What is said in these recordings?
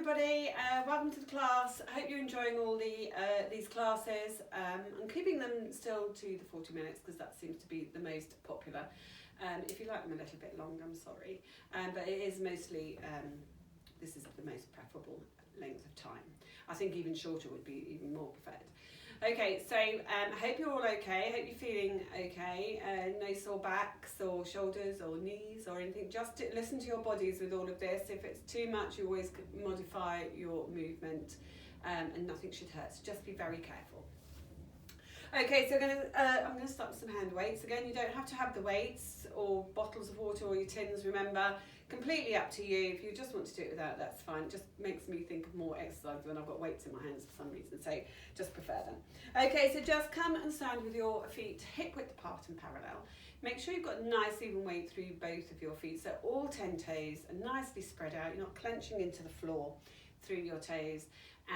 everybody, welcome to the class. I hope you're enjoying all these classes. I'm keeping them still to the 40 minutes because that seems to be the most popular. If you like them a little bit longer, I'm sorry, but it is mostly, this is the most preferable length of time. I think even shorter would be even more preferred. Okay, so I hope you're all okay. I hope you're feeling okay. No sore backs or shoulders or knees or anything. Just listen to your bodies with all of this. If it's too much, you always modify your movement, and nothing should hurt. So just be very careful. Okay, so I'm going to start with some hand weights. Again, you don't have to have the weights or bottles of water or your tins, remember. Completely up to you. If you just want to do it without, that's fine. It just makes me think of more exercise when I've got weights in my hands for some reason, so just prefer them. Okay, so just come and stand with your feet hip width apart and parallel. Make sure you've got nice even weight through both of your feet, so all 10 toes are nicely spread out. You're not clenching into the floor through your toes,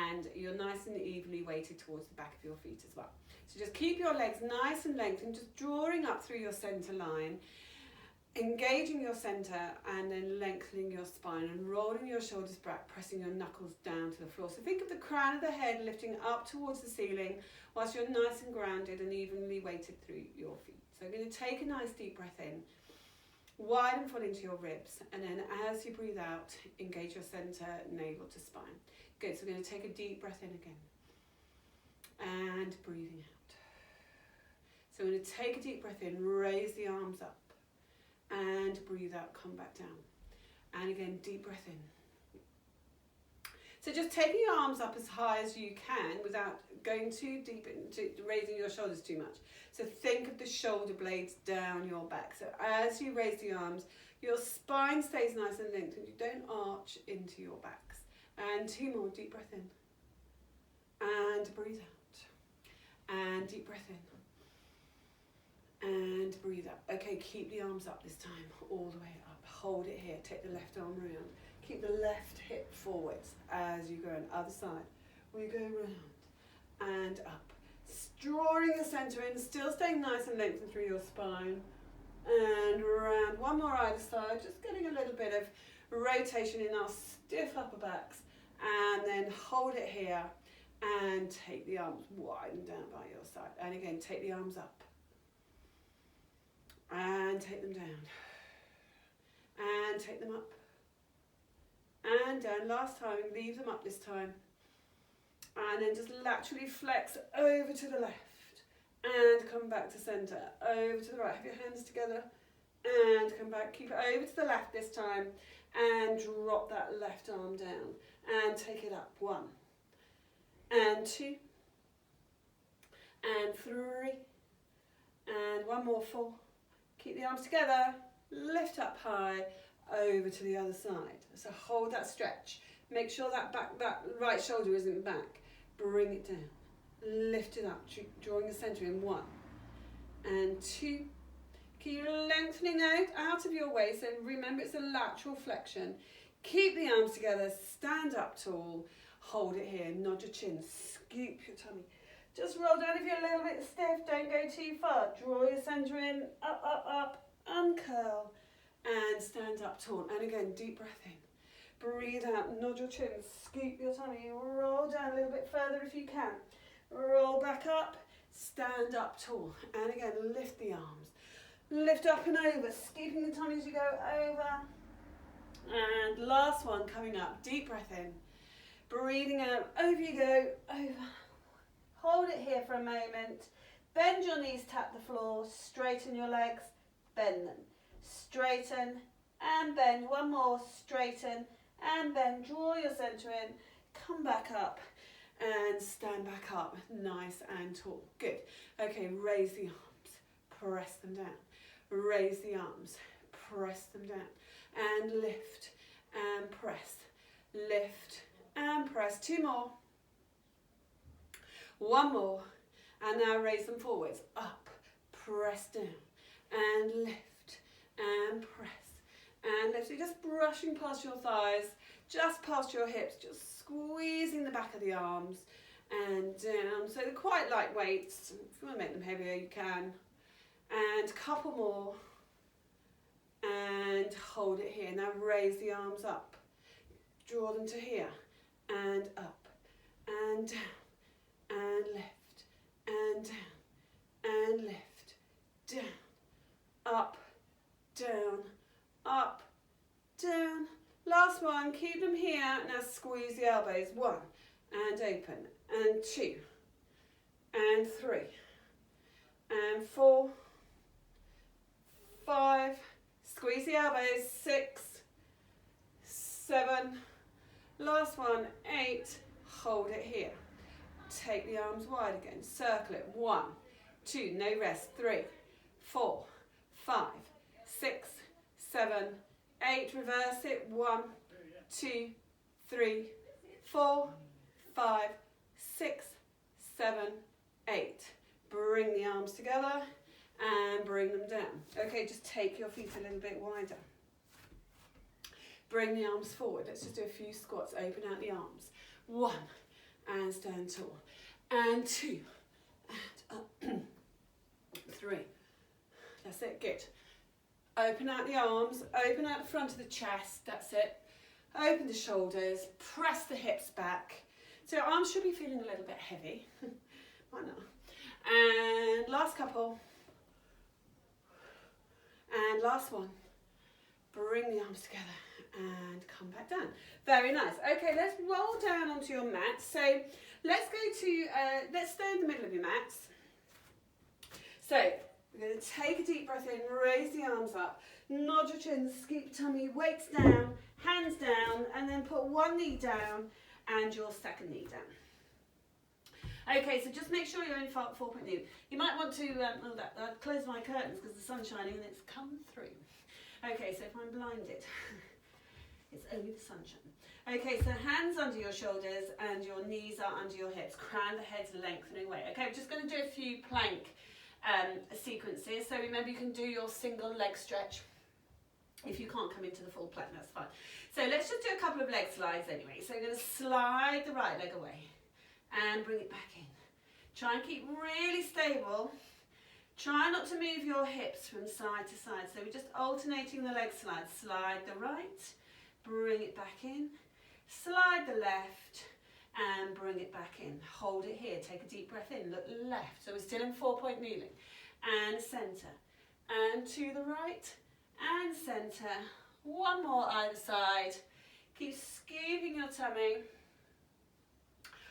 and you're nice and evenly weighted towards the back of your feet as well. So just keep your legs nice and lengthened, just drawing up through your centre line, engaging your centre and then lengthening your spine and rolling your shoulders back, pressing your knuckles down to the floor. So think of the crown of the head lifting up towards the ceiling whilst you're nice and grounded and evenly weighted through your feet. So I'm going to take a nice deep breath in, widen full into your ribs, and then as you breathe out, engage your centre, navel to spine. Good, so we're going to take a deep breath in again and breathing out. So we're going to take a deep breath in, raise the arms up, and breathe out, come back down. And again, deep breath in. So just taking your arms up as high as you can without going too deep into raising your shoulders too much. So think of the shoulder blades down your back. So as you raise the arms, your spine stays nice and lengthened. You don't arch into your backs. And two more, deep breath in. And breathe out. And deep breath in. And breathe up. Okay, keep the arms up this time, all the way up. Hold it here, take the left arm round. Keep the left hip forwards as you go on the other side. We go round and up. Drawing the centre in, still staying nice and lengthened through your spine. And round, one more either side, just getting a little bit of rotation in our stiff upper backs. And then hold it here and take the arms widen down by your side. And again, take the arms up. And take them down, and take them up, and down. Last time, leave them up this time, and then just laterally flex over to the left, and come back to centre, over to the right. Have your hands together, and come back. Keep it over to the left this time, and drop that left arm down, and take it up. 1, and 2, and 3, and one more, 4. Keep the arms together, lift up high, over to the other side. So hold that stretch. Make sure that right shoulder isn't back. Bring it down. Lift it up, drawing the centre in. 1 and 2. Keep lengthening out of your waist. So remember, it's a lateral flexion. Keep the arms together, stand up tall, hold it here, nod your chin, scoop your tummy. Just roll down if you're a little bit stiff, don't go too far. Draw your centre in, up, up, up, uncurl, and stand up tall. And again, deep breath in. Breathe out, nod your chin, scoop your tummy, roll down a little bit further if you can. Roll back up, stand up tall. And again, lift the arms. Lift up and over, scooping the tummy as you go over. And last one coming up, deep breath in. Breathing out, over you go, over. Hold it here for a moment. Bend your knees, tap the floor. Straighten your legs, bend them. Straighten and bend. One more, straighten and bend. Draw your centre in. Come back up and stand back up. Nice and tall. Good. Okay, raise the arms. Press them down. Raise the arms. Press them down. And lift and press. Lift and press. 2 more. 1 more, and now raise them forwards, up, press down, and lift, and press, and lift. So just brushing past your thighs, just past your hips, just squeezing the back of the arms, and down. So they're quite light weights. If you want to make them heavier, you can. And a couple more, and hold it here. Now raise the arms up, draw them to here, and up, and down, and lift, and down, and lift, down, up, down, up, down. Last one, keep them here. Now squeeze the elbows. 1, and open, and 2, and 3, and 4, 5, squeeze the elbows, 6, 7, last one, 8, hold it here. Take the arms wide again, circle it, 1, 2, no rest, 3, 4, 5, 6, 7, 8, reverse it, 1, 2, 3, 4, 5, 6, 7, 8. Bring the arms together and bring them down. Okay, just take your feet a little bit wider. Bring the arms forward. Let's just do a few squats. Open out the arms. 1, and stand tall. And 2, and up. 3. That's it, good. Open out the arms, open out the front of the chest, that's it. Open the shoulders, press the hips back. So arms should be feeling a little bit heavy. Why not? And last couple. And last one. Bring the arms together and come back down. Very nice. Okay, let's roll down onto your mat. So let's go to, let's stay in the middle of your mats. So we're going to take a deep breath in, raise the arms up, nod your chin, scoop tummy, weights down, hands down, and then put one knee down and your second knee down. Okay, so just make sure you're in 4-point knee. You might want to close my curtains because the sun's shining and it's come through. Okay, so if I'm blinded, it's only the sunshine. Okay, so hands under your shoulders and your knees are under your hips. Crown the head's lengthening away. Okay, we're just going to do a few plank sequences. So remember, you can do your single leg stretch. If you can't come into the full plank, that's fine. So let's just do a couple of leg slides anyway. So you're going to slide the right leg away and bring it back in. Try and keep really stable. Try not to move your hips from side to side. So we're just alternating the leg slides. Slide the right, bring it back in. Slide the left and bring it back in. Hold it here. Take a deep breath in. Look left. So we're still in 4-point kneeling. And centre. And to the right. And centre. One more either side. Keep scooping your tummy.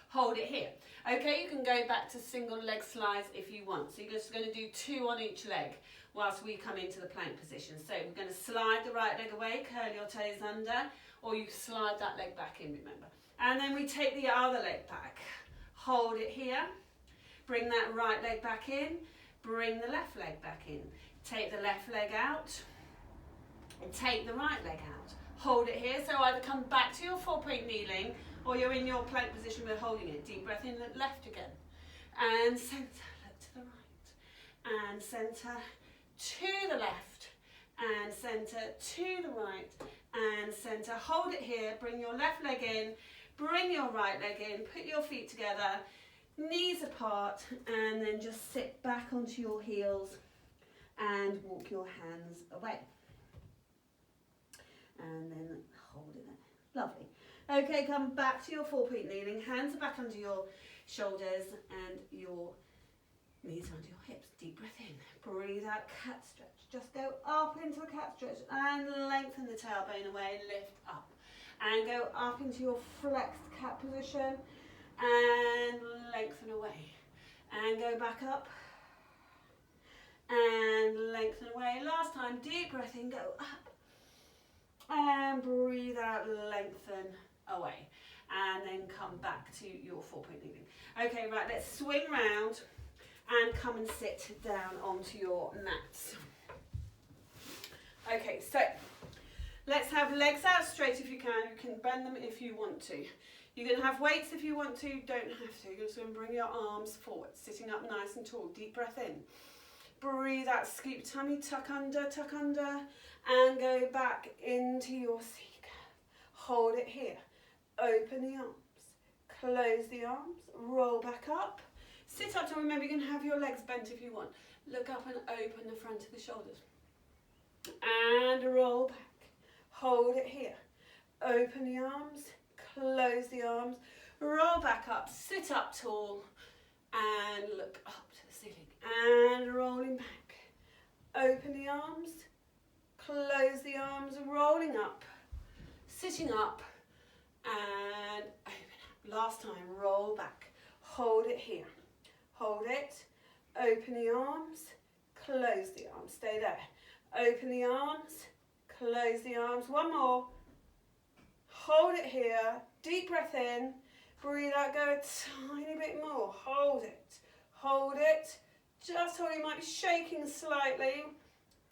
Hold it here. Okay, you can go back to single leg slides if you want. So you're just going to do 2 on each leg whilst we come into the plank position. So we're going to slide the right leg away, curl your toes under, or you slide that leg back in, remember. And then we take the other leg back. Hold it here. Bring that right leg back in. Bring the left leg back in. Take the left leg out. And take the right leg out. Hold it here. So either come back to your 4-point kneeling or you're in your plank position, we're holding it. Deep breath in, look left again. And centre, look to the right. And centre to the left. And centre to the right. And centre. Hold it here. Bring your left leg in. Bring your right leg in. Put your feet together. Knees apart. And then just sit back onto your heels. And walk your hands away. And then hold it there. Lovely. Okay, come back to your 4-point kneeling. Hands are back under your shoulders and your knees under your hips. Deep breath in. Breathe out, cat stretch. Just go up into a cat stretch and lengthen the tailbone away. Lift up. And go up into your flexed cat position and lengthen away. And go back up and lengthen away. Last time, deep breath in, go up. And breathe out, lengthen away. And then come back to your 4-point kneeling. Okay, right, let's swing round and come and sit down onto your mats. Okay, so let's have legs out straight if you can. You can bend them if you want to. You're going to have weights if you want to, don't have to. You're just going to bring your arms forward, sitting up nice and tall. Deep breath in. Breathe out, scoop tummy, tuck under, and go back into your C curve. Hold it here. Open the arms. Close the arms. Roll back up. Sit up, and remember you can have your legs bent if you want. Look up and open the front of the shoulders. And roll back. Hold it here. Open the arms. close the arms, roll back up, sit up tall, and look up to the ceiling, and rolling back. Open the arms, close the arms, rolling up, sitting up, and open up. Last time, roll back, hold it here, hold it, open the arms, close the arms, stay there. Open the arms, close the arms, one more. Hold it here, deep breath in, breathe out, go a tiny bit more, hold it, just hold it, you might be shaking slightly,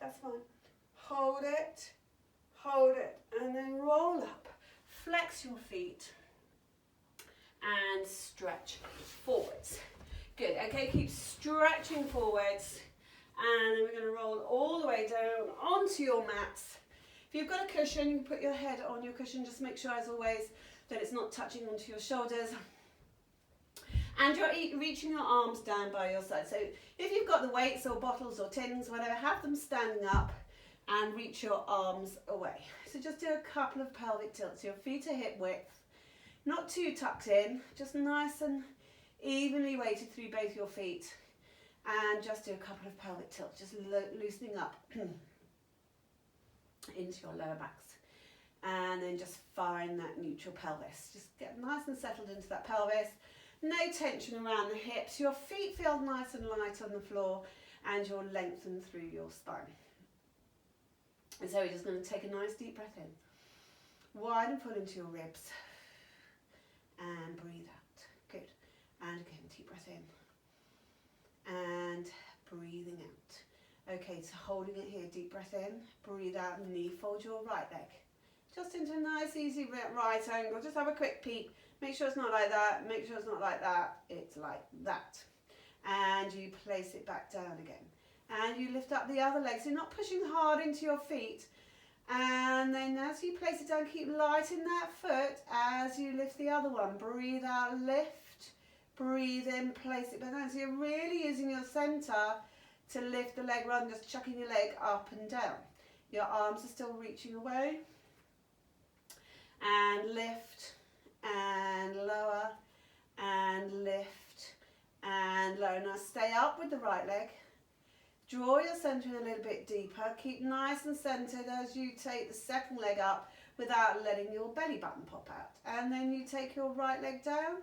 that's fine. Hold it, and then roll up, flex your feet, and stretch forwards. Good, okay, keep stretching forwards, and then we're going to roll all the way down onto your mats. If you've got a cushion, you can put your head on your cushion, just make sure as always that it's not touching onto your shoulders. And you're reaching your arms down by your side. So if you've got the weights or bottles or tins, whatever, have them standing up and reach your arms away. So just do a couple of pelvic tilts. Your feet are hip width, not too tucked in, just nice and evenly weighted through both your feet. And just do a couple of pelvic tilts, just loosening up into your lower backs. And then just find that neutral pelvis. Just get nice and settled into that pelvis. No tension around the hips. Your feet feel nice and light on the floor, and you're lengthened through your spine. And so we're just going to take a nice deep breath in. Wide and pull into your ribs. And breathe out. Good. And again, deep breath in. And breathing out. Okay, so holding it here, deep breath in. Breathe out, knee fold your right leg. Just into a nice, easy right angle. Just have a quick peek. Make sure it's not like that. Make sure it's not like that. It's like that. And you place it back down again. And you lift up the other leg. So you're not pushing hard into your feet. And then as you place it down, keep light in that foot as you lift the other one. Breathe out, lift. Breathe in, place it back down. So you're really using your centre to lift the leg rather than just chucking your leg up and down. Your arms are still reaching away. And lift. And lower, and lift, and lower. Now stay up with the right leg. Draw your centre in a little bit deeper. Keep nice and centred as you take the second leg up without letting your belly button pop out. And then you take your right leg down,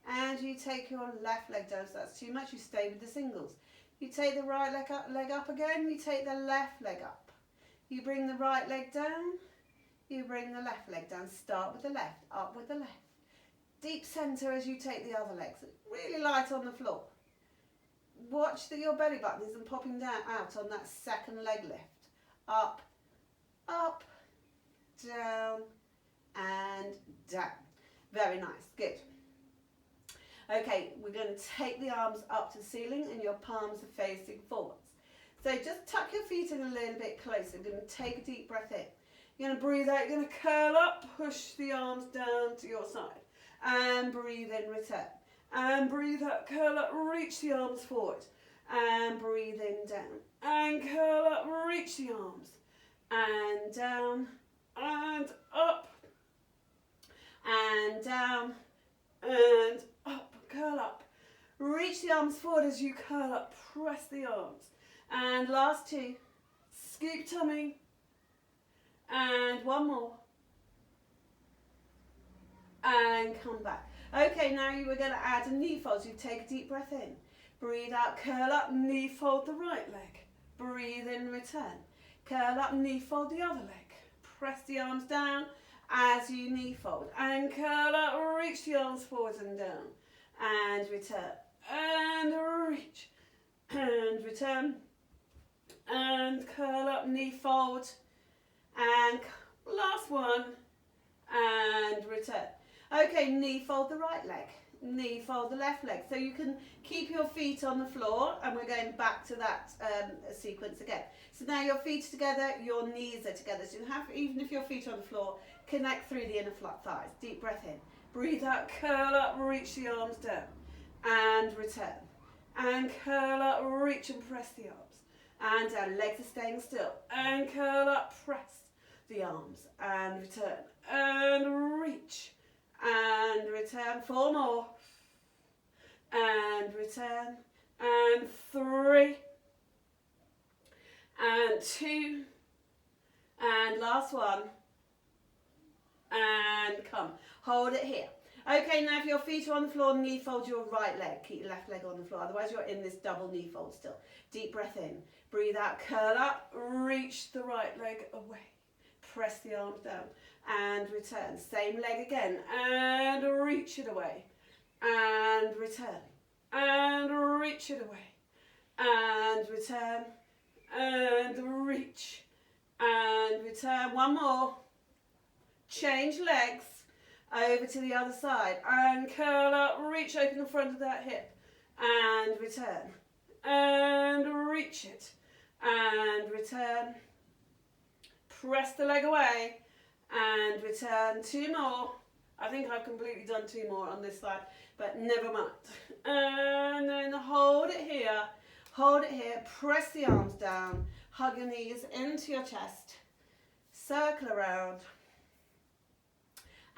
and you take your left leg down. So that's too much, you stay with the singles. You take the right leg up again, you take the left leg up. You bring the right leg down, you bring the left leg down. Start with the left, up with the left. Deep centre as you take the other legs. Really light on the floor. Watch that your belly button isn't popping down out on that second leg lift. Up, up, down, and down. Very nice, good. Okay, we're going to take the arms up to the ceiling and your palms are facing forwards. So just tuck your feet in a little bit closer. We're going to take a deep breath in. You're going to breathe out, you're going to curl up, push the arms down to your side. And breathe in, return. And breathe out, curl up, reach the arms forward. And breathe in, down. And curl up, reach the arms. And down, and up. And down, and up. Curl up. Reach the arms forward as you curl up, press the arms. And last two. Scoop tummy. And one more. And come back. Okay, now you were going to add a knee fold. So you take a deep breath in. Breathe out, curl up, knee fold the right leg. Breathe in, return. Curl up, knee fold the other leg. Press the arms down as you knee fold. And curl up, reach the arms forwards and down. And return. And reach. And return. And curl up, knee fold. And last one. And return. Okay, knee fold the right leg, knee fold the left leg. So you can keep your feet on the floor, and we're going back to that sequence again. So now your feet are together, your knees are together. So you have, even if your feet are on the floor, connect through the inner flat thighs. Deep breath in. Breathe out, curl up, reach the arms down. And return. And curl up, reach and press the arms. And down, legs are staying still. And curl up, press the arms. And return. And reach. and return. 4 more, and return, and 3, and 2, and last one, and come. Hold it here. Okay, now if your feet are on the floor, knee fold your right leg. Keep your left leg on the floor, otherwise you're in this double knee fold still. Deep breath in, breathe out, curl up, reach the right leg away. Press the arms down and return. Same leg again and reach it away. And return. And reach it away. And return. And reach. And return. One more. Change legs. Over to the other side. And curl up. Reach open the front of that hip. And return. And reach it. And return. Press the leg away and return. 2 more. I think I've completely done 2 more on this side, but never mind. And then hold it here. Hold it here. Press the arms down. Hug your knees into your chest. Circle around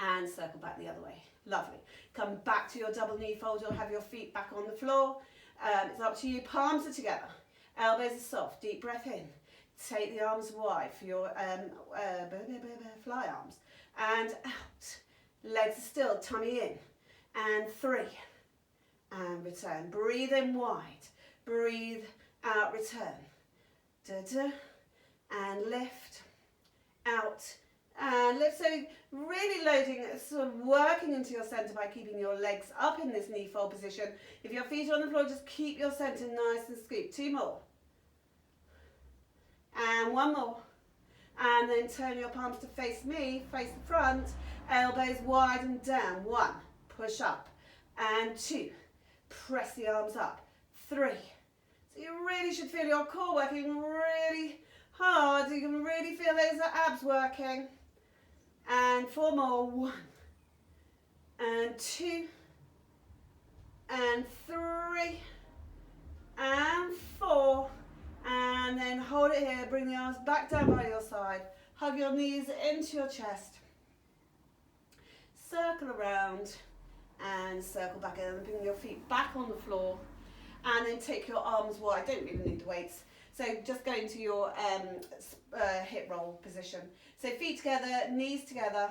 and circle back the other way. Lovely. Come back to your double knee fold. You'll have your feet back on the floor. It's up to you. Palms are together. Elbows are soft. Deep breath in. Take the arms wide for your fly arms. And out. Legs are still, tummy in. And 3. And return. Breathe in wide. Breathe out, return. Da-da. And lift. Out. And lift. So really loading, sort of working into your centre by keeping your legs up in this knee fold position. If your feet are on the floor, just keep your centre nice and scooped. 2 more. And 1 more. And then turn your palms to face me, face the front, elbows wide and down. 1, push up. And 2, press the arms up. 3. So you really should feel your core working really hard. You can really feel those abs working. And 4 more. 1, and 2, and 3, and 4. And then hold it here, bring the arms back down by your side. Hug your knees into your chest. Circle around and circle back in and bring your feet back on the floor. And then take your arms wide, don't really need the weights. So just go into your hip roll position. So feet together, knees together.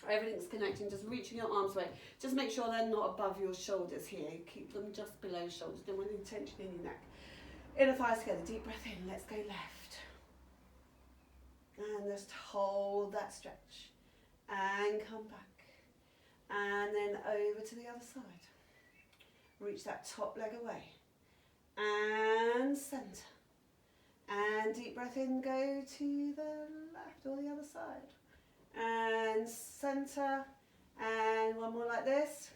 Everything's connecting, just reaching your arms away. Just make sure they're not above your shoulders here. Keep them just below your shoulders. Don't want any tension in your neck. Inner thighs together, deep breath in, let's go left. And just hold that stretch. And come back. And then over to the other side. Reach that top leg away. And centre. And deep breath in, go to the left or the other side. And centre. And 1 more like this.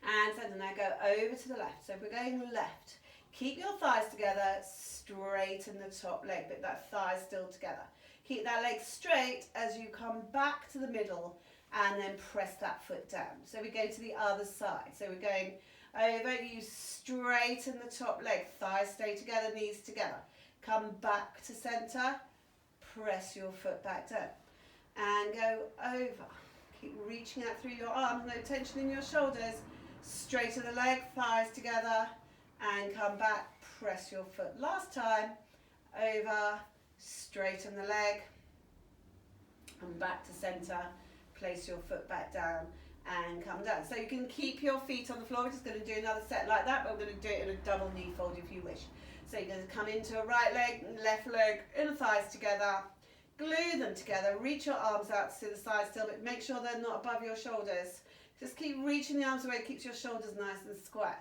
And centre. Now go over to the left. So if we're going left, keep your thighs together, straighten the top leg, but that thigh still together. Keep that leg straight as you come back to the middle and then press that foot down. So we go to the other side. So we're going over, you straighten the top leg, thighs stay together, knees together. Come back to centre, press your foot back down and go over. Keep reaching out through your arms, no tension in your shoulders. Straighten the leg, thighs together, and come back, press your foot. Last time, over, straighten the leg, come back to centre, place your foot back down, and come down. So you can keep your feet on the floor. We're just going to do another set like that, but we're going to do it in a double knee fold if you wish. So you're going to come into a right leg, left leg, inner thighs together, glue them together, reach your arms out to the side still, but make sure they're not above your shoulders. Just keep reaching the arms away, keeps your shoulders nice and square.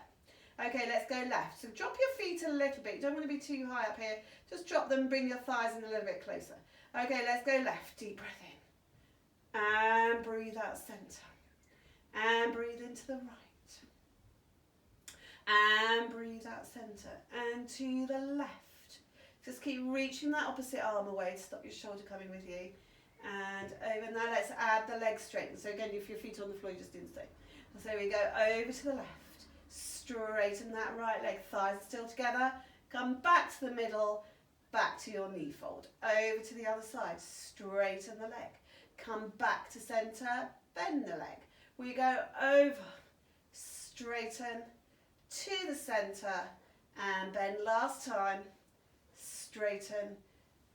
Okay, let's go left. So drop your feet a little bit. You don't want to be too high up here. Just drop them, bring your thighs in a little bit closer. Okay, let's go left. Deep breath in. And breathe out centre. And breathe into the right. And breathe out centre. And to the left. Just keep reaching that opposite arm away to stop your shoulder coming with you. And over. Now let's add the leg straighten. So again, if your feet are on the floor, you just do the same. So we go over to the left. Straighten that right leg, thighs still together. Come back to the middle, back to your knee fold. Over to the other side, straighten the leg. come back to centre, bend the leg. We go over, straighten to the centre and bend. Last time, straighten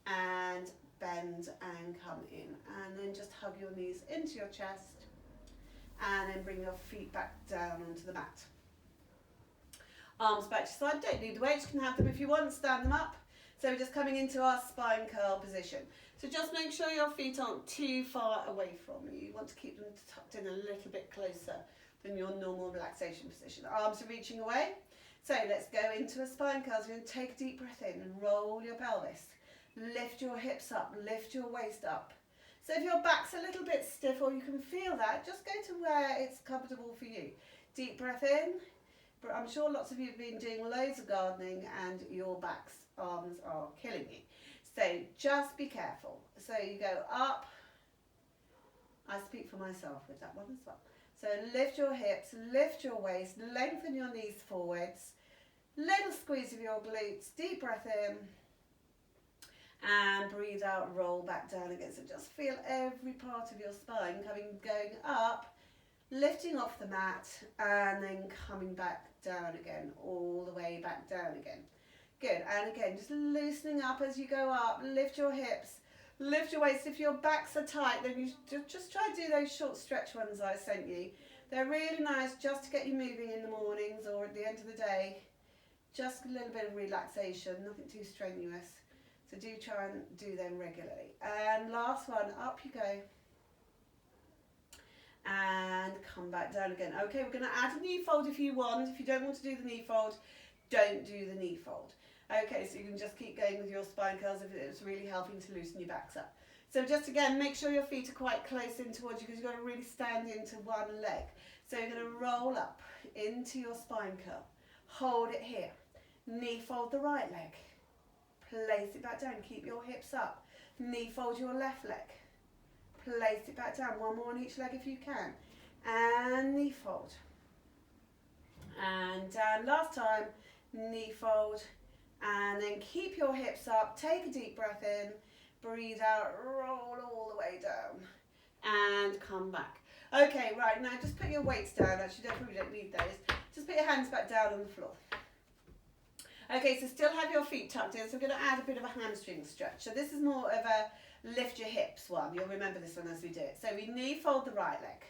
and bend and come in, and then just hug your knees into your chest and then bring your feet back down onto the mat. Arms back to side, don't need the weights, you can have them if you want, stand them up. So we're just coming into our spine curl position. So just make sure your feet aren't too far away from you. You want to keep them tucked in a little bit closer than your normal relaxation position. Arms are reaching away. So let's go into a spine curl. So you're going to take a deep breath in and roll your pelvis. Lift your hips up, lift your waist up. So if your back's a little bit stiff or you can feel that, just go to where it's comfortable for you. Deep breath in. I'm sure lots of you have been doing loads of gardening and your back's arms are killing you. So just be careful. So you go up. I speak for myself with that one as well. So lift your hips, lift your waist, lengthen your knees forwards. Little squeeze of your glutes, deep breath in. And breathe out, roll back down again. So just feel every part of your spine going up, lifting off the mat, and then coming back down again, all the way back down again. Good, and again, just loosening up as you go up, lift your hips, lift your waist. If your backs are tight, then you just try to do those short stretch ones I sent you. They're really nice just to get you moving in the mornings or at the end of the day. Just a little bit of relaxation, nothing too strenuous. So do try and do them regularly. And last one, up you go. And come back down again. Okay, we're going to add a knee fold if you want. If you don't want to do the knee fold, don't do the knee fold. Okay, so you can just keep going with your spine curls if it's really helping to loosen your backs up. So just again, make sure your feet are quite close in towards you because you've got to really stand into one leg. So you're going to roll up into your spine curl. Hold it here. Knee fold the right leg. Place it back down. Keep your hips up. Knee fold your left leg. Place it back down. One more on each leg if you can. And knee fold. And down. Last time, knee fold. And then keep your hips up. Take a deep breath in. Breathe out. Roll all the way down. And come back. Okay, right. Now just put your weights down. Actually, probably don't need those. Just put your hands back down on the floor. Okay, so still have your feet tucked in. So we're going to add a bit of a hamstring stretch. So this is more of a lift your hips one. You'll remember this one as we do it. So we knee fold the right leg.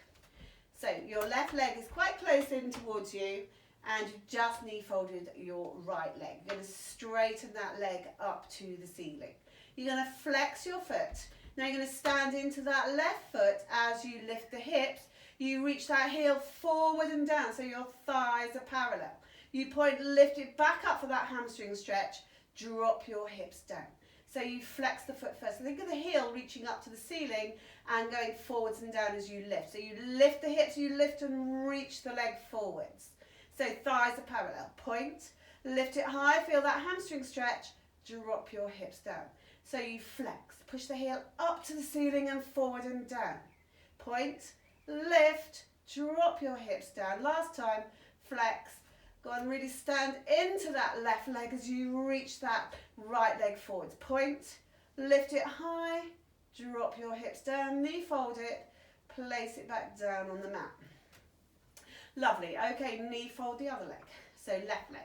So your left leg is quite close in towards you and you've just knee folded your right leg. You're going to straighten that leg up to the ceiling. You're going to flex your foot. Now you're going to stand into that left foot as you lift the hips. You reach that heel forward and down so your thighs are parallel. You point, lift it back up for that hamstring stretch, drop your hips down. So you flex the foot first. So think of the heel reaching up to the ceiling and going forwards and down as you lift. So you lift the hips, you lift and reach the leg forwards. So thighs are parallel. Point, lift it high, feel that hamstring stretch, drop your hips down. So you flex, push the heel up to the ceiling and forward and down. Point, lift, drop your hips down. Last time, flex. Go and really stand into that left leg as you reach that right leg forwards. Point, lift it high, drop your hips down, knee fold it, place it back down on the mat. Lovely. Okay, knee fold the other leg. So left leg.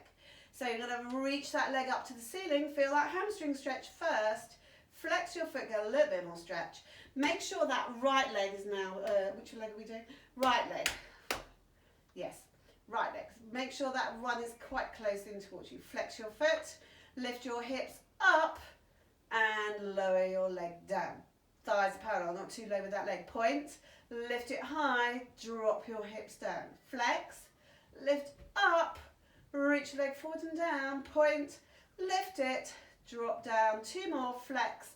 So you're going to reach that leg up to the ceiling, feel that hamstring stretch first, flex your foot, get a little bit more stretch. Make sure that right leg is now, which leg are we doing? Right leg. Yes. Right leg. Make sure that one is quite close in towards you. Flex your foot, lift your hips up and lower your leg down. Thighs parallel, not too low with that leg. Point, lift it high, drop your hips down. Flex, lift up, reach your leg forward and down. Point, lift it, drop down. Two more, flex,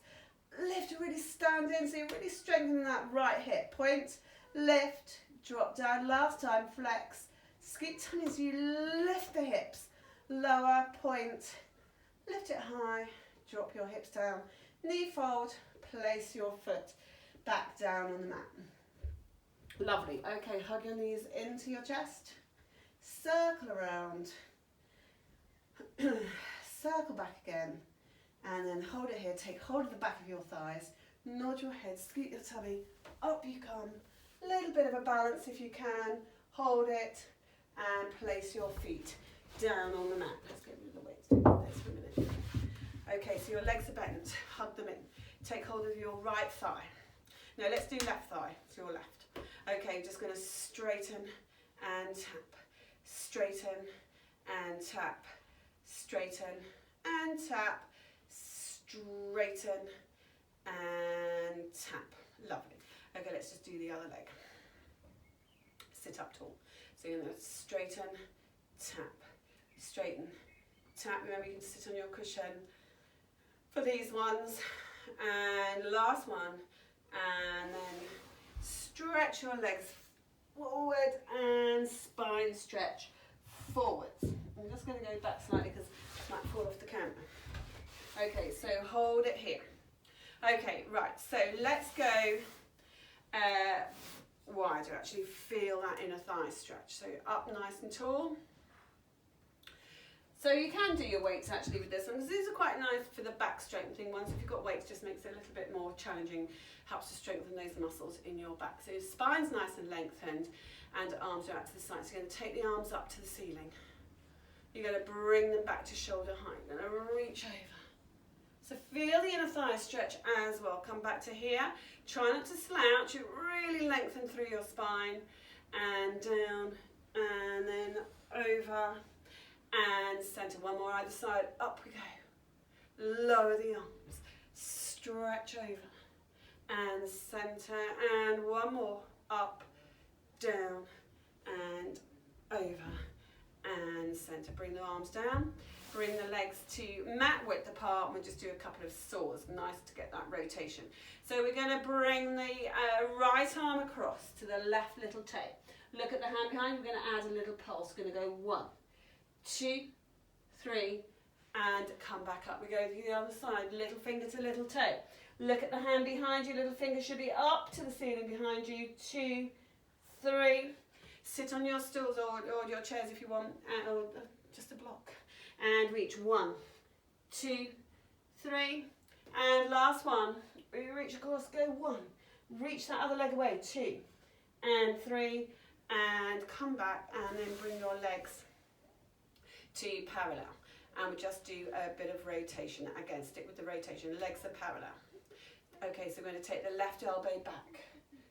lift, really stand in. So you're really strengthening that right hip. Point, lift, drop down. Last time, flex. Scoot tummy as you lift the hips, lower, point, lift it high, drop your hips down, knee fold, place your foot back down on the mat. Lovely. Okay, hug your knees into your chest, circle around, circle back again, and then hold it here. Take hold of the back of your thighs, nod your head, scoot your tummy, up you come. A little bit of a balance if you can. Hold it and place your feet down on the mat. Let's get rid of the weights. Do this for a minute. Okay, so your legs are bent. Hug them in. Take hold of your right thigh. Now let's do left thigh. So your left. Okay, just going to straighten and tap. Straighten and tap. Straighten and tap. Straighten and tap. Lovely. Okay, let's just do the other leg. Sit up tall. So you're going to straighten, tap, straighten, tap. Remember, you can sit on your cushion for these ones. And last one. And then stretch your legs forward and spine stretch forwards. I'm just going to go back slightly because I might fall off the camera. Okay, so hold it here. Okay, right, so let's go wider, actually feel that inner thigh stretch. So up nice and tall. So you can do your weights actually with this one, because these are quite nice for the back strengthening ones. If you've got weights, just makes it a little bit more challenging, helps to strengthen those muscles in your back. So your spine's nice and lengthened and arms are out to the side. So you're going to take the arms up to the ceiling. You're going to bring them back to shoulder height. You're going to reach over. So feel the inner thigh stretch as well. Come back to here. Try not to slouch. You really lengthen through your spine. And down. And then over. And centre. One more either side. Up we go. Lower the arms. Stretch over. And centre. And one more. Up. Down. And over. And centre. Bring the arms down. Bring the legs to mat width apart, and we'll just do a couple of saws. Nice to get that rotation. So we're going to bring the right arm across to the left little toe. Look at the hand behind. We're going to add a little pulse. We're going to go 1, 2, 3, and come back up. We go to the other side. Little finger to little toe. Look at the hand behind you. Little finger should be up to the ceiling behind you. 2, 3. Sit on your stools or your chairs if you want, or just a block. And reach 1, 2, 3, and last one. We reach across, go 1, reach that other leg away, 2, and 3, and come back, and then bring your legs to parallel. And we just do a bit of rotation again. Stick with the rotation. Legs are parallel. Okay, so we're going to take the left elbow back,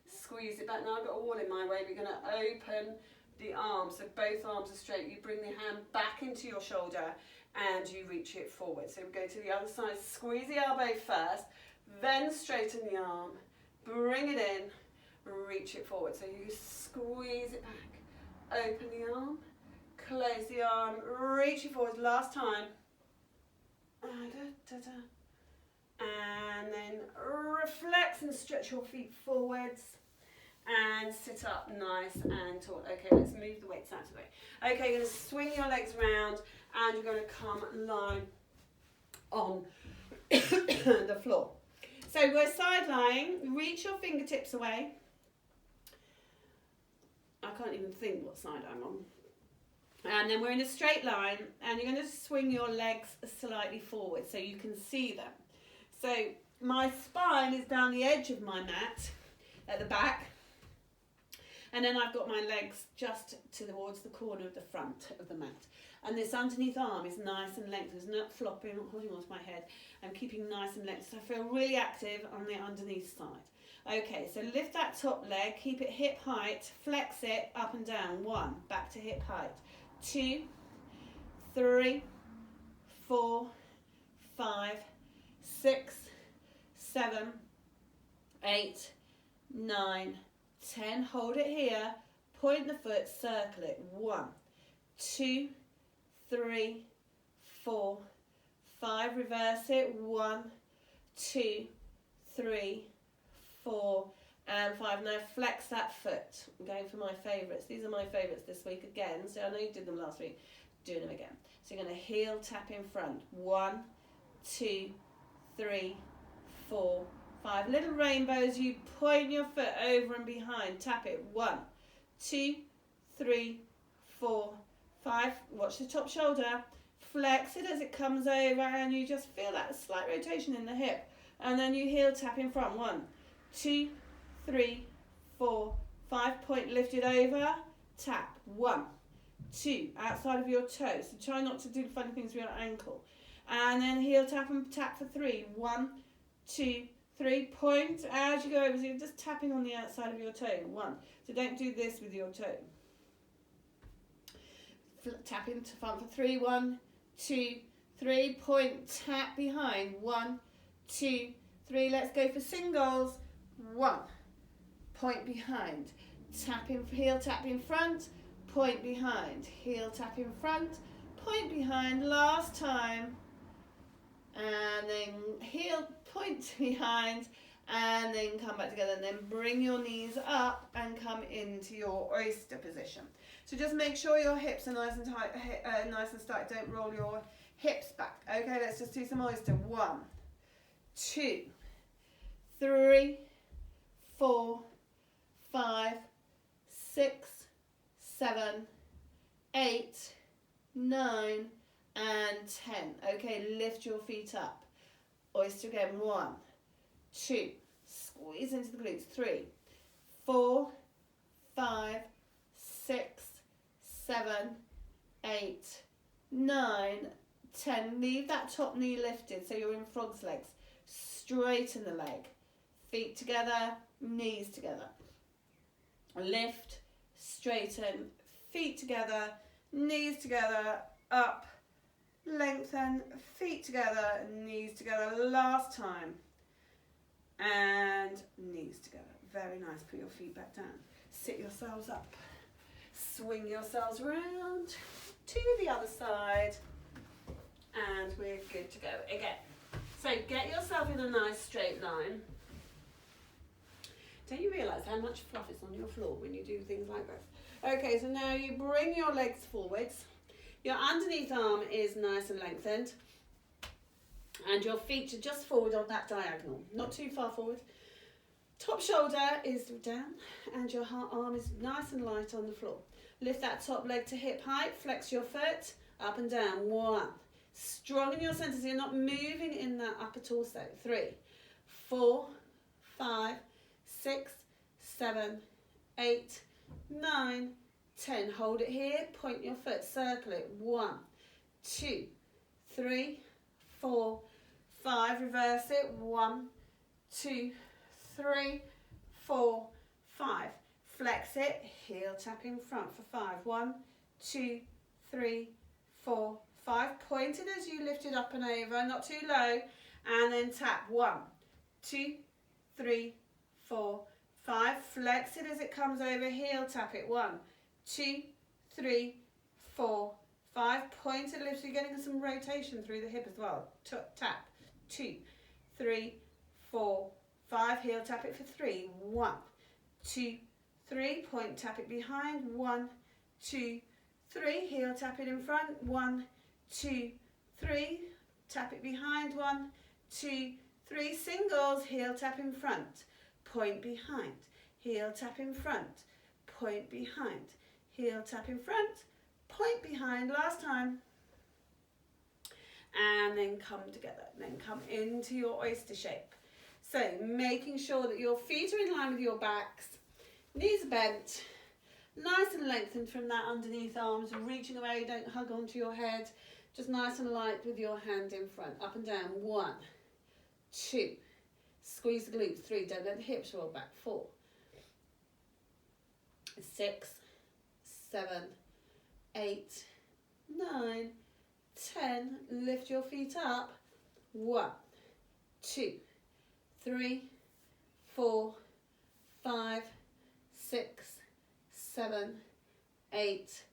squeeze it back. Now I've got a wall in my way. We're going to open the arms, so both arms are straight. You bring the hand back into your shoulder and you reach it forward. So we go to the other side, squeeze the elbow first, then straighten the arm, bring it in, reach it forward. So you squeeze it back, open the arm, close the arm, reach it forward. Last time. And then reflex and stretch your feet forwards. And sit up nice and tall. Okay, let's move the weights out of the way. Okay, you're going to swing your legs round and you're going to come lie on the floor. So we're side lying. Reach your fingertips away. I can't even think what side I'm on. And then we're in a straight line and you're going to swing your legs slightly forward so you can see them. So my spine is down the edge of my mat at the back. And then I've got my legs just towards the corner of the front of the mat. And this underneath arm is nice and lengthened. It's not flopping, not holding onto my head. I'm keeping nice and lengthened. So I feel really active on the underneath side. Okay, so lift that top leg, keep it hip height, flex it up and down. 1, back to hip height. 2, 3, 4, 5, 6, 7, 8, 9, 10, hold it here, point the foot, circle it. 1, 2, 3, 4, 5, reverse it. 1, 2, 3, 4, and 5. Now flex that foot. I'm going for my favourites. These are my favourites this week again. So I know you did them last week. Doing them again. So you're going to heel tap in front. 1, 2, 3, 4, 5. Little rainbows. You point your foot over and behind. Tap it. 1, 2, 3, 4, 5. Watch the top shoulder. Flex it as it comes over and you just feel that slight rotation in the hip. And then you heel tap in front. 1, 2, 3, 4, 5. Point lifted over. Tap. 1, 2. Outside of your toe. So try not to do funny things with your ankle. And then heel tap and tap for 3. 1, 2, 3. Point as you go over. So you're just tapping on the outside of your toe. 1. So don't do this with your toe. Tap into front for 3. 1, 2, 3. Point. Tap behind. 1, 2, 3. Let's go for singles. 1. Point behind. Tap in, heel tap in front. Point behind. Heel tap in front. Point behind. Last time. And then heel point behind. And then come back together. And then bring your knees up and come into your oyster position. So just make sure your hips are nice and tight, nice and tight. Don't roll your hips back. Okay, let's just do some oyster. 1, 2, 3, 4, 5, 6, 7, 8, 9, and 10. Okay, lift your feet up. Oyster again. 1, 2, squeeze into the glutes. 3, 4, 5, 6, 7, 8, 9, 10. Leave that top knee lifted so you're in frog's legs. Straighten the leg. Feet together, knees together. Lift, straighten, feet together, knees together, up, lengthen, feet together, knees together. Last time. And knees together. Very nice. Put your feet back down. Sit yourselves up. Swing yourselves around to the other side. And we're good to go again. So get yourself in a nice straight line. Don't you realise how much fluff is on your floor when you do things like this? Okay, so now you bring your legs forwards. Your underneath arm is nice and lengthened. And your feet are just forward on that diagonal, not too far forward. Top shoulder is down and your arm is nice and light on the floor. Lift that top leg to hip height, flex your foot, up and down. 1. Strong in your centre so you're not moving in that upper torso. 3, 4, 5, 6, 7, 8, 9, 10. Hold it here, point your foot, circle it. 1, 2, 3, 4, 5. Reverse it. 1, 2, 3, 4, 5. Flex it, heel tap in front for 5. 1, 2, 3, 4, 5. Point it as you lift it up and over, not too low. And then tap. 1, 2, 3, 4, 5. Flex it as it comes over, heel tap it. 1, 2, 3, 4, 5. Point it, lift. You're getting some rotation through the hip as well. Tap. 2, 3, 4, 5. Heel tap it for 3. 1, 2, 3. Point, tap it behind. 1, 2, 3. Heel tap it in front. 1, 2, 3. Tap it behind. 1, 2, 3. Singles. Heel tap in front. Point behind. Heel tap in front. Point behind. Heel tap in front. Point behind. Last time. And then come together. Then come into your oyster shape. So making sure that your feet are in line with your backs. Knees bent. Nice and lengthened from that underneath arms. Reaching away. Don't hug onto your head. Just nice and light with your hand in front. Up and down. 1, 2. Squeeze the glutes. 3. Don't let the hips roll back. 4, 6, 7, 8, 9, 10. Lift your feet up. 1, 2, 3, 4, 5, 6, 7, 8,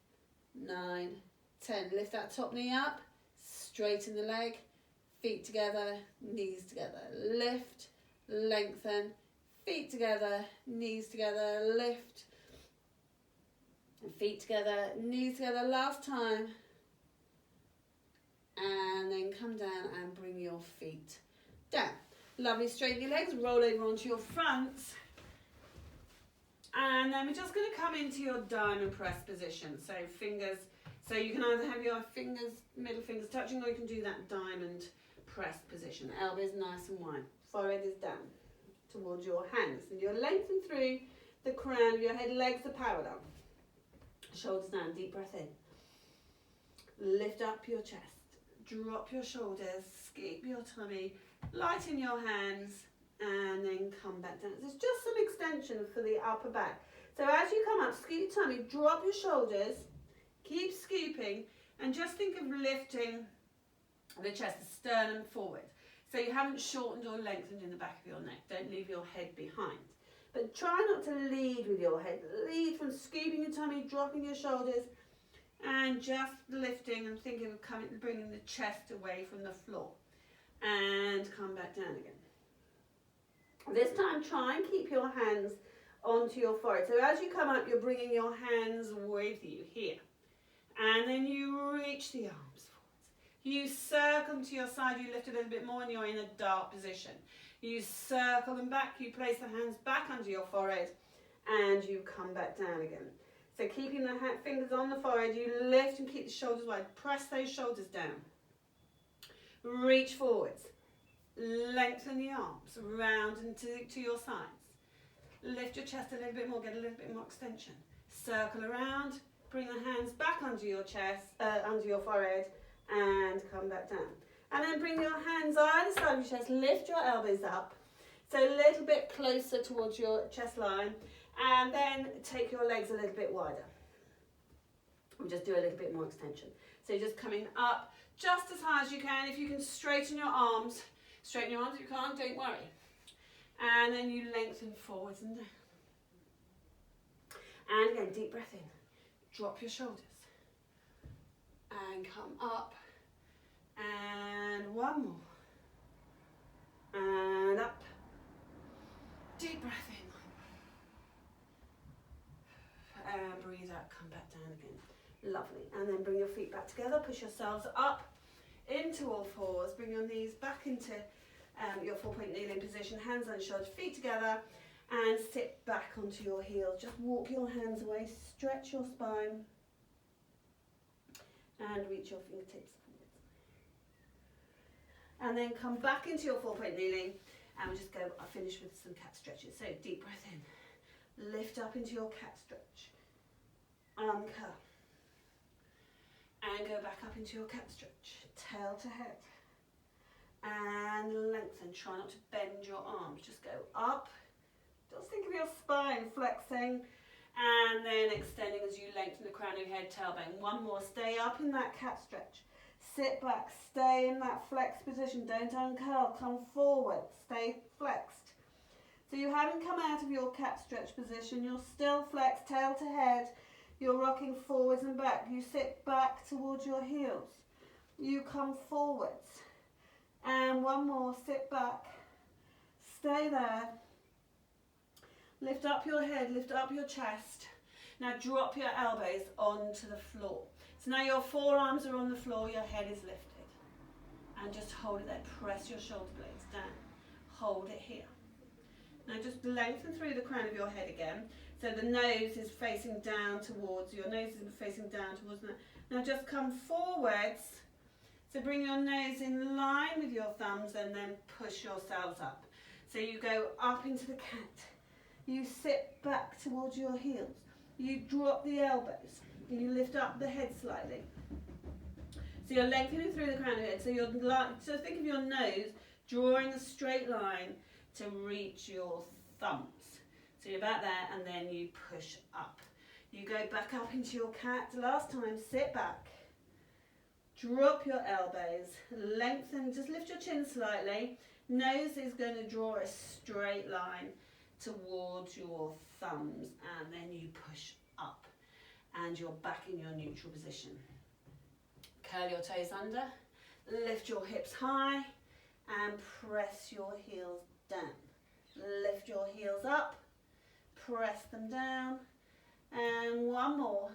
9, 10. Lift that top knee up. Straighten the leg. Feet together. Knees together. Lift. Lengthen. Feet together. Knees together. Lift. Feet together. Knees together. Last time. And then come down and bring your feet down. Lovely. Straighten your legs. Roll over onto your fronts. And then we're just going to come into your diamond press position. So fingers, so you can either have your fingers, middle fingers touching, or you can do that diamond press position. Elbows nice and wide. forehead is down towards your hands. And you're lengthened through the crown of your head, legs are parallel. Shoulders down, deep breath in. Lift up your chest, drop your shoulders, scoop your tummy, lighten your hands, and then come back down. There's just some extension for the upper back. So as you come up, scoop your tummy, drop your shoulders, keep scooping, and just think of lifting the chest, the sternum forward. So you haven't shortened or lengthened in the back of your neck. Don't leave your head behind. But try not to lead with your head. Lead from scooping your tummy, dropping your shoulders, and just lifting and thinking of bringing the chest away from the floor. And come back down again. This time, try and keep your hands onto your forehead. So as you come up, you're bringing your hands with you here. And then you reach the arms forwards. You circle to your side, you lift a little bit more, and you're in a dark position. You circle them back, you place the hands back under your forehead, and you come back down again. So keeping the fingers on the forehead, you lift and keep the shoulders wide. Press those shoulders down. Reach forwards. Lengthen the arms round and to your sides. Lift your chest a little bit more, get a little bit more extension. Circle around, bring the hands back under your chest, under your forehead, and come back down. And then bring your hands either side of your chest, lift your elbows up, so a little bit closer towards your chest line, and then take your legs a little bit wider. And just do a little bit more extension. So you're just coming up just as high as you can. If you can straighten your arms. Straighten your arms. If you can't, don't worry. And then you lengthen forwards and down. And again, deep breath in. Drop your shoulders. And come up. And one more. And up. Deep breath in. And breathe out, come back down again. Lovely. And then bring your feet back together, push yourselves up into all fours, bring your knees back into your 4-point kneeling position, hands on shoulders, feet together, and sit back onto your heels. Just walk your hands away, stretch your spine, and reach your fingertips forwards. And then come back into your 4-point kneeling, and we'll just go, I'll finish with some cat stretches. So deep breath in, lift up into your cat stretch. Anchor. And go back up into your cat stretch, tail to head. And lengthen, try not to bend your arms, just go up. Just think of your spine flexing and then extending as you lengthen the crown of your head, tailbone. One more, stay up in that cat stretch. Sit back, stay in that flexed position, don't uncurl, come forward, stay flexed. So you haven't come out of your cat stretch position, you're still flexed, tail to head. You're rocking forwards and back. You sit back towards your heels. You come forwards. And one more, sit back. Stay there. Lift up your head, lift up your chest. Now drop your elbows onto the floor. So now your forearms are on the floor, your head is lifted. And just hold it there. Press your shoulder blades down. Hold it here. Now just lengthen through the crown of your head again. So the nose is facing down towards, your nose is facing down towards that. Now just come forwards. So bring your nose in line with your thumbs and then push yourselves up. So you go up into the cat. You sit back towards your heels. You drop the elbows. You lift up the head slightly. So you're lengthening through the crown of your head. So think of your nose drawing a straight line to reach your thumbs. So you're back there and then you push up. You go back up into your cat. Last time, sit back. Drop your elbows. Lengthen, just lift your chin slightly. Nose is going to draw a straight line towards your thumbs and then you push up. And you're back in your neutral position. Curl your toes under. Lift your hips high and press your heels down. Lift your heels up. Press them down, and one more,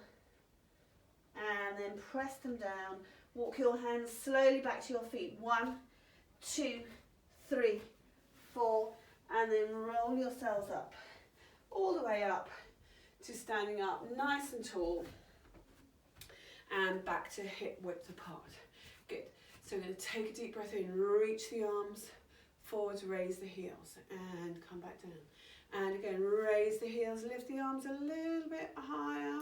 and then press them down. Walk your hands slowly back to your feet. 1, 2, 3, 4, and then roll yourselves up, all the way up to standing up nice and tall, and back to hip width apart. Good. So we're going to take a deep breath in, reach the arms forwards, raise the heels and come back down. And again, raise the heels, lift the arms a little bit higher.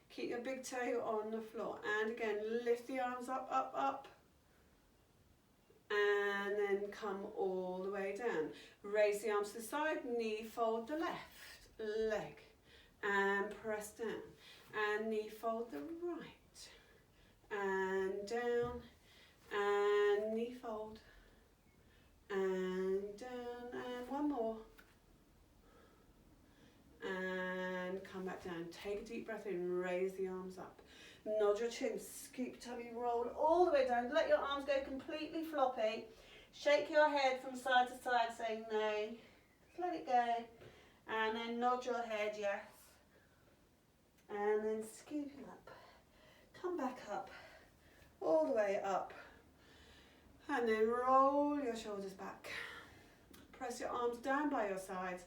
Keep your big toe on the floor. And again, lift the arms up, up, up. And then come all the way down. Raise the arms to the side, knee fold the left leg. And press down. And knee fold the right. And down. And knee fold. And down. And one more. And come back down. Take a deep breath in, raise the arms up. Nod your chin, keep tummy rolled all the way down. Let your arms go completely floppy. Shake your head from side to side saying no. Just let it go. And then nod your head, yes. And then scoop it up. Come back up. All the way up. And then roll your shoulders back. Press your arms down by your sides.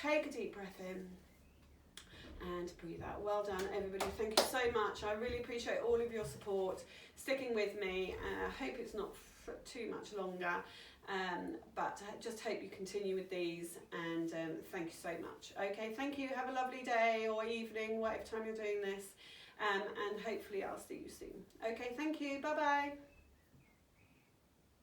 Take a deep breath in and breathe out. Well done, everybody. Thank you so much. I really appreciate all of your support, sticking with me. I hope it's not too much longer, but I just hope you continue with these, and thank you so much. Okay, thank you. Have a lovely day or evening, whatever time you're doing this, and hopefully I'll see you soon. Okay, thank you. Bye-bye.